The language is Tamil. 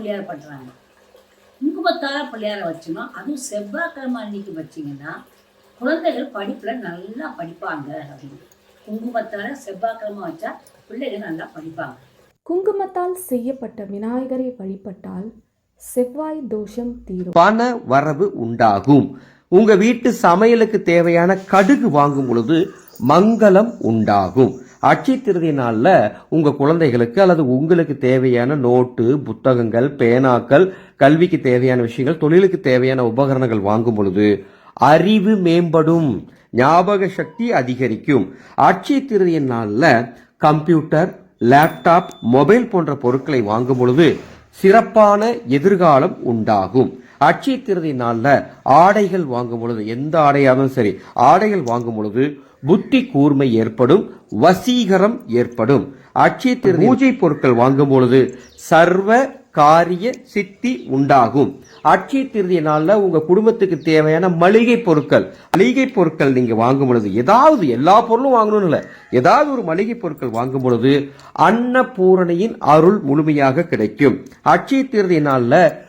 பிள்ளையார் பண்றாங்க. குங்குமத்தால பிள்ளையார வச்சோம்னா, அதுவும் செவ்வாய்க்கிழமை அன்னைக்கு வச்சிங்கன்னா குழந்தைகள் படிப்புல நல்லா படிப்பாங்க அப்படின்னு. குங்குமத்தால செவ்வாய்க்கிழமை வச்சா பிள்ளைகள் நல்லா படிப்பாங்க. குங்குமத்தால் செய்யப்பட்ட விநாயகரை வழிபட்டால் செவ்வாய் தோஷம் தீரும். பண வரவு உண்டாகும். உங்க வீட்டு சமையலுக்கு தேவையான கடுகு வாங்கும் பொழுது மங்களம் உண்டாகும். அட்சய திருதி நாள்ல உங்க குழந்தைகளுக்கு அல்லது உங்களுக்கு தேவையான நோட்டு, புத்தகங்கள், பேனாக்கள், கல்விக்கு தேவையான விஷயங்கள், தொழிலுக்கு தேவையான உபகரணங்கள் வாங்கும் பொழுது அறிவு மேம்படும், ஞாபக சக்தி அதிகரிக்கும். அட்சய திருதி நாள்ல கம்ப்யூட்டர், லேப்டாப், மொபைல் போன்ற பொருட்களை வாங்கும் பொழுது சிறப்பான எதிர்காலம் உண்டாகும். அட்சய திருதி நாள்ல ஆடைகள் வாங்கும் பொழுது, எந்த ஆடையாலும் சரி, ஆடைகள் வாங்கும் பொழுது புத்தி கூர்மை ஏற்படும், வசீகரம் ஏற்படும். அட்சய திருதி பூஜை பொருட்கள் வாங்கும் பொழுது சர்வ காரிய சித்தி உண்டாகும். அட்சய திருதி நாள்ல உங்க குடும்பத்துக்கு தேவையான மளிகை பொருட்கள் நீங்க வாங்கும் பொழுது, ஏதாவது எல்லா பொருளும் வாங்கணும்னு இல்ல, ஏதாவது ஒரு மளிகை பொருட்கள் வாங்கும் பொழுது அன்னபூரணியின் அருள் முழுமையாக கிடைக்கும். அட்சய திருதி நாள்ல